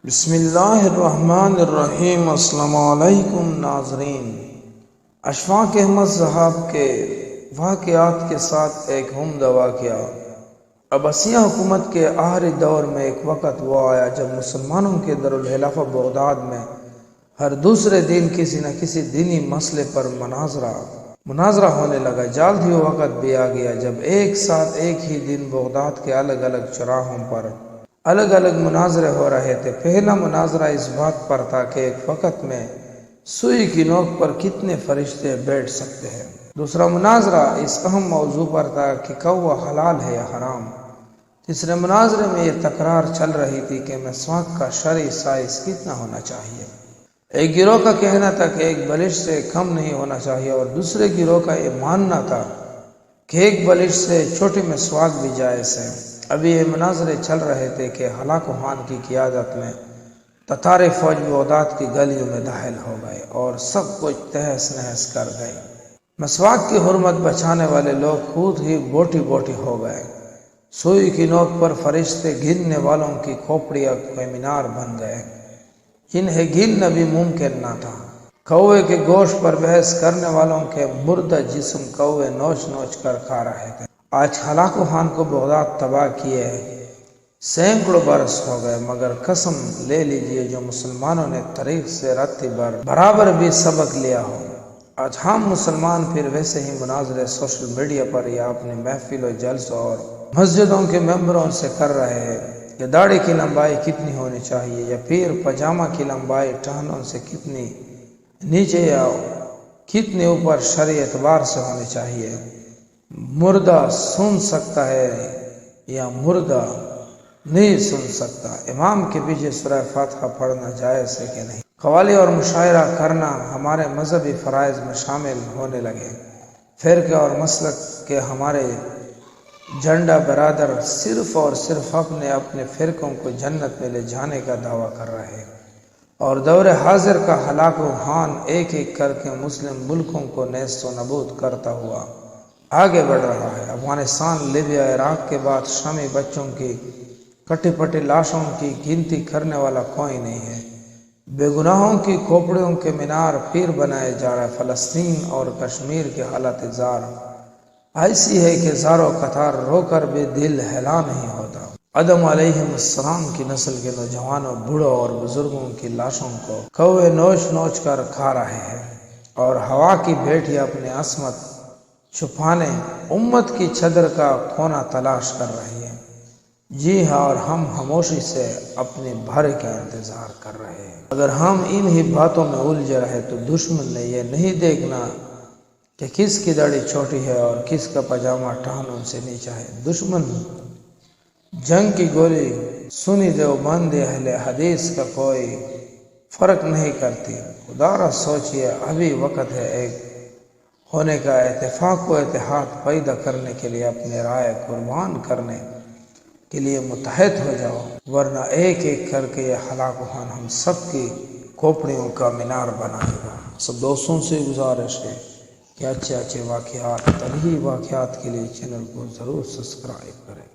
بسم اللہ الرحمن الرحیم۔ السلام علیکم ناظرین، اشفاق احمد صاحب کے واقعات کے ساتھ ایک عمدہ واقعہ۔ عباسیہ حکومت کے آخری دور میں ایک وقت وہ آیا جب مسلمانوں کے دارالخلافہ بغداد میں ہر دوسرے دن کسی نہ کسی دینی مسئلے پر مناظرہ ہونے لگا۔ جلد ہی وہ وقت بھی آ گیا جب ایک ساتھ ایک ہی دن بغداد کے الگ الگ چوراہوں پر الگ الگ مناظرے ہو رہے تھے۔ پہلا مناظرہ اس بات پر تھا کہ ایک وقت میں سوئی کی نوک پر کتنے فرشتے بیٹھ سکتے ہیں۔ دوسرا مناظرہ اس اہم موضوع پر تھا کہ کوا حلال ہے یا حرام۔ تیسرے مناظرے میں یہ تکرار چل رہی تھی کہ مسواک کا شرعی سائز کتنا ہونا چاہیے۔ ایک گروہ کا کہنا تھا کہ ایک بلش سے کم نہیں ہونا چاہیے اور دوسرے گروہ کا یہ ماننا تھا کہ ایک بلش سے چھوٹی مسواک بھی جائز ہے۔ ابھی یہ مناظرے چل رہے تھے کہ ہلاکو خان کی قیادت میں تتار فوج بغداد کی گلیوں میں داخل ہو گئے اور سب کچھ تہس نہس کر گئے۔ مسواک کی حرمت بچانے والے لوگ خود ہی بوٹی بوٹی ہو گئے۔ سوئی کی نوک پر فرشتے گننے والوں کی کھوپڑیاں کے مینار بن گئے جنہیں گننا بھی ممکن نہ تھا۔ کوے کے گوشت پر بحث کرنے والوں کے مردہ جسم کوے نوچ نوچ کر کھا رہے تھے۔ آج ہلاکو خان کو بغداد تباہ کیے سینکڑوں برس ہو گئے، مگر قسم لے لیجئے جو مسلمانوں نے تاریخ سے رتی برابر بھی سبق لیا ہو۔ آج ہم مسلمان پھر ویسے ہی مناظرے سوشل میڈیا پر یا اپنی محفل و جلسوں اور مسجدوں کے ممبروں سے کر رہے ہیں کہ داڑھی کی لمبائی کتنی ہونی چاہیے، یا پھر پاجامہ کی لمبائی ٹہنوں سے کتنی نیچے یا کتنی اوپر شرعی اعتبار سے ہونی چاہیے۔ مردہ سن سکتا ہے یا مردہ نہیں سن سکتا۔ امام کے پیچھے سورہ فاتحہ پڑھنا جائز ہے کہ نہیں۔ قوالی اور مشاعرہ کرنا ہمارے مذہبی فرائض میں شامل ہونے لگے۔ فرقے اور مسلک کے ہمارے جھنڈا برادر صرف اور صرف اپنے فرقوں کو جنت میں لے جانے کا دعویٰ کر رہے ہیں، اور دور حاضر کا ہلاکو خان ایک ایک کر کے مسلم ملکوں کو نیست و نابود کرتا ہوا آگے بڑھ رہا ہے۔ افغانستان، لیبیا، عراق کے بعد شامی بچوں کی کٹی پٹی لاشوں کی گنتی کرنے والا کوئی نہیں ہے۔ بے گناہوں کی کھوپڑیوں کے مینار پھر بنائے جا رہے۔ فلسطین اور کشمیر کی حالت زار ایسی ہے کہ زاروں قطار رو کر بھی دل ہلا نہیں ہوتا۔ آدم علیہ السلام کی نسل کے نوجوانوں، بوڑھوں اور بزرگوں کی لاشوں کو کوے نوچ نوچ کر کھا رہے ہیں، اور ہوا کی بھیٹیاں اپنی عصمت چھپانے امت کی چادر کا کونا تلاش کر رہی ہے۔ جی ہاں، اور ہم خاموشی سے اپنی بھاری کا انتظار کر رہے ہیں۔ اگر ہم انہی باتوں میں الجھ رہے تو دشمن نے یہ نہیں دیکھنا کہ کس کی داڑھی چھوٹی ہے اور کس کا پاجامہ ٹہنوں سے نیچا ہے۔ دشمن جنگ کی گولی سنی دیوبند اہل حدیث کا کوئی فرق نہیں کرتی۔ خدا را سوچئے، ابھی وقت ہے ایک ہونے کا، اتفاق و اتحاد پیدا کرنے کے لیے اپنے رائے قربان کرنے کے لیے متحد ہو جاؤ، ورنہ ایک ایک کر کے یہ ہلاکو خان ہم سب کی کھوپڑیوں کا مینار بنائے گا۔ سب دوستوں سے گزارش ہے کہ اچھے واقعات، تاریخی واقعات کے لیے چینل کو ضرور سبسکرائب کریں۔